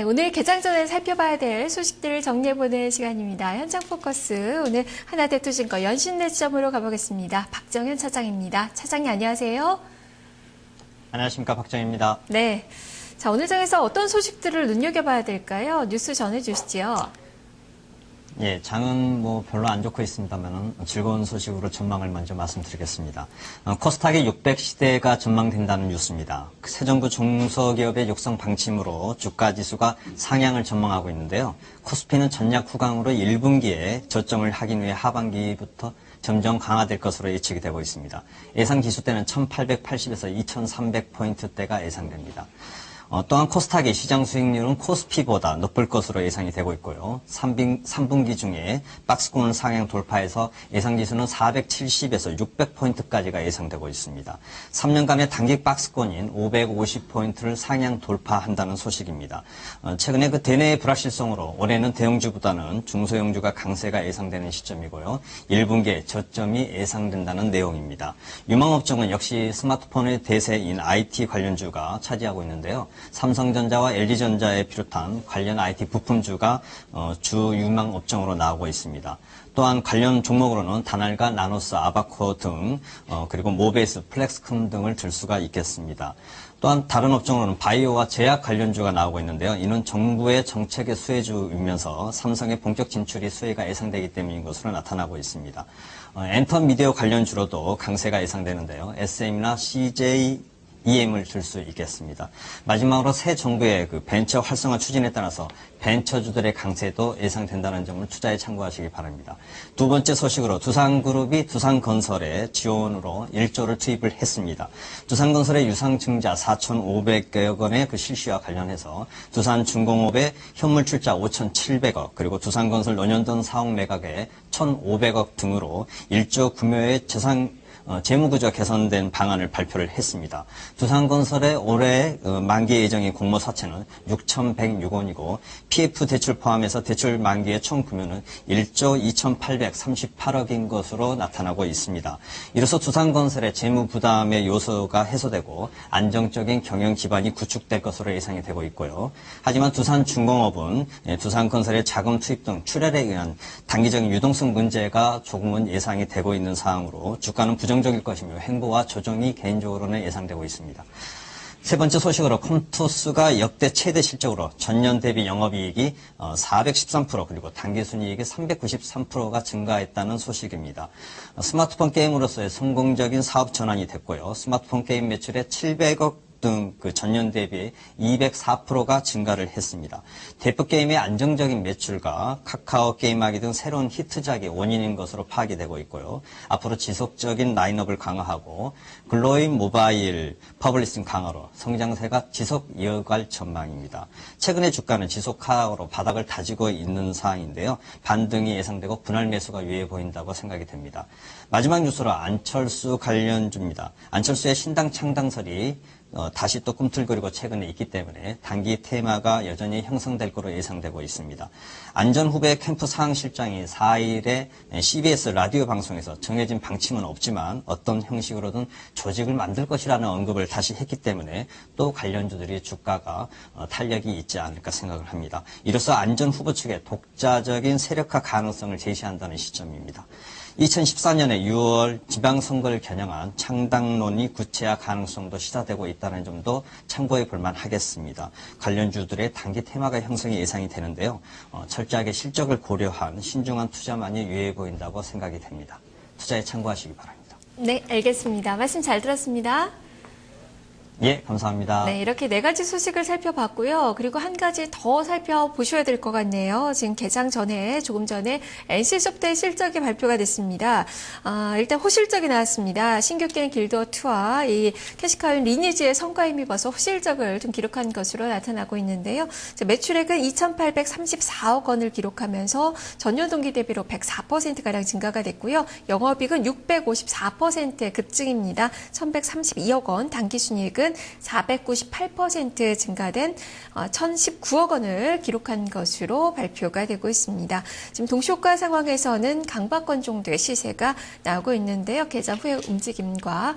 오늘 개장 전에 살펴봐야 될 소식들을 정리해보는 시간입니다. 현장 포커스, 오늘 하나대투증권 연신내 지점으로 가보겠습니다. 박정현 차장입니다. 차장님 안녕하세요. 안녕하십니까, 박정현입니다. 네, 자 오늘 장에서 어떤 소식들을 눈여겨봐야 될까요? 뉴스 전해주시죠. 예, 장은 별로 안 좋고 있습니다만 즐거운 소식으로 전망을 먼저 말씀드리겠습니다. 코스닥의 600 시대가 전망된다는 뉴스입니다. 새 정부 중소기업의 육성 방침으로 주가 지수가 상향을 전망하고 있는데요. 코스피는 전략 후강으로 1분기에 저점을 하긴 위해 하반기부터 점점 강화될 것으로 예측이 되고 있습니다. 예상 기수대는 1880에서 2300포인트대가 예상됩니다. 또한 코스닥의 시장 수익률은 코스피보다 높을 것으로 예상이 되고 있고요. 3분기 중에 박스권을 상향 돌파해서 예상 지수는 470에서 600포인트까지가 예상되고 있습니다. 3년간의 단기 박스권인 550포인트를 상향 돌파한다는 소식입니다. 최근에 그 대내의 불확실성으로 올해는 대형주보다는 중소형주가 강세가 예상되는 시점이고요. 1분기에 저점이 예상된다는 내용입니다. 유망업종은 역시 스마트폰의 대세인 IT 관련주가 차지하고 있는데요. 삼성전자와 LG전자에 비롯한 관련 IT 부품주가 주 유망 업종으로 나오고 있습니다. 또한 관련 종목으로는 다날과 나노스, 아바코 등 그리고 모베이스, 플렉스컴 등을 들 수가 있겠습니다. 또한 다른 업종으로는 바이오와 제약 관련주가 나오고 있는데요. 이는 정부의 정책의 수혜주이면서 삼성의 본격 진출이 수혜가 예상되기 때문인 것으로 나타나고 있습니다. 엔터 미디어 관련주로도 강세가 예상되는데요. SM이나 CJ EM을 들 수 있겠습니다. 마지막으로 새 정부의 그 벤처 활성화 추진에 따라서 벤처주들의 강세도 예상된다는 점을 투자에 참고하시기 바랍니다. 두 번째 소식으로 두산그룹이 두산건설에 지원으로 1조를 투입을 했습니다. 두산건설의 유상증자 4,500억 원의 그 실시와 관련해서 두산중공업의 현물 출자 5,700억 그리고 두산건설 노년돈 사업 매각에 1,500억 등으로 1조 규모의 재무구조 개선된 방안을 발표를 했습니다. 두산건설의 올해 만기 예정인 공모 사채는 6,106원이고 PF 대출 포함해서 대출 만기의 총 규모는 1조 2,838억인 것으로 나타나고 있습니다. 이로써 두산건설의 재무 부담의 요소가 해소되고 안정적인 경영 기반이 구축될 것으로 예상이 되고 있고요. 하지만 두산중공업은 두산건설의 자금 투입 등 출혈에 의한 단기적인 유동성 문제가 조금은 예상이 되고 있는 상황으로 주가는 부정적일 것이며 횡보와 조정이 개인적으로는 예상되고 있습니다. 세 번째 소식으로 컴투스가 역대 최대 실적으로 전년 대비 영업이익이 413% 그리고 당기순이익이 393%가 증가했다는 소식입니다. 스마트폰 게임으로서의 성공적인 사업 전환이 됐고요. 스마트폰 게임 매출의 700억 등 그 전년 대비 204%가 증가를 했습니다. 대표 게임의 안정적인 매출과 카카오 게임하기 등 새로운 히트작이 원인인 것으로 파악이 되고 있고요. 앞으로 지속적인 라인업을 강화하고 글로인 모바일 퍼블리싱 강화로 성장세가 지속 이어갈 전망입니다. 최근의 주가는 지속 하락으로 바닥을 다지고 있는 상황인데요. 반등이 예상되고 분할 매수가 유의해 보인다고 생각이 됩니다. 마지막 뉴스로 안철수 관련주입니다. 안철수의 신당 창당설이 다시 또 꿈틀거리고 최근에 있기 때문에 단기 테마가 여전히 형성될 것으로 예상되고 있습니다. 안 전 후보의 캠프 상황실장이 4일에 CBS 라디오 방송에서 정해진 방침은 없지만 어떤 형식으로든 조직을 만들 것이라는 언급을 다시 했기 때문에 또 관련주들이 주가가 탄력이 있지 않을까 생각을 합니다. 이로써 안 전 후보 측의 독자적인 세력화 가능성을 제시한다는 시점입니다. 2014년에 6월 지방선거를 겨냥한 창당론이 구체화 가능성도 시사되고 있다는 점도 참고해 볼 만하겠습니다. 관련주들의 단기 테마가 형성이 예상이 되는데요. 철저하게 실적을 고려한 신중한 투자만이 유의해 보인다고 생각이 됩니다. 투자에 참고하시기 바랍니다. 네, 알겠습니다. 말씀 잘 들었습니다. 예, 감사합니다. 네, 이렇게 네 가지 소식을 살펴봤고요. 그리고 한 가지 더 살펴보셔야 될 것 같네요. 지금 개장 전에, 조금 전에 NC소프트의 실적이 발표가 됐습니다. 일단 호실적이 나왔습니다. 신규 게임 길드워2와 이 캐시카운 리니지의 성과에 힘입어서 호실적을 좀 기록한 것으로 나타나고 있는데요. 매출액은 2,834억 원을 기록하면서 전년 동기 대비로 104%가량 증가가 됐고요. 영업이익은 654% 급증입니다. 1,132억 원, 당기순이익은 주식은 498% 증가된 1,019억 원을 기록한 것으로 발표가 되고 있습니다. 지금 동시효과 상황에서는 강박권 정도의 시세가 나오고 있는데요. 개장 후의 움직임과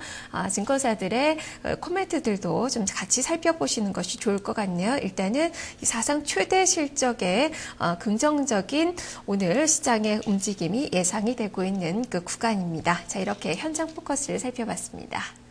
증권사들의 코멘트들도 좀 같이 살펴보시는 것이 좋을 것 같네요. 일단은 사상 최대 실적의 긍정적인 오늘 시장의 움직임이 예상이 되고 있는 그 구간입니다. 자, 이렇게 현장 포커스를 살펴봤습니다.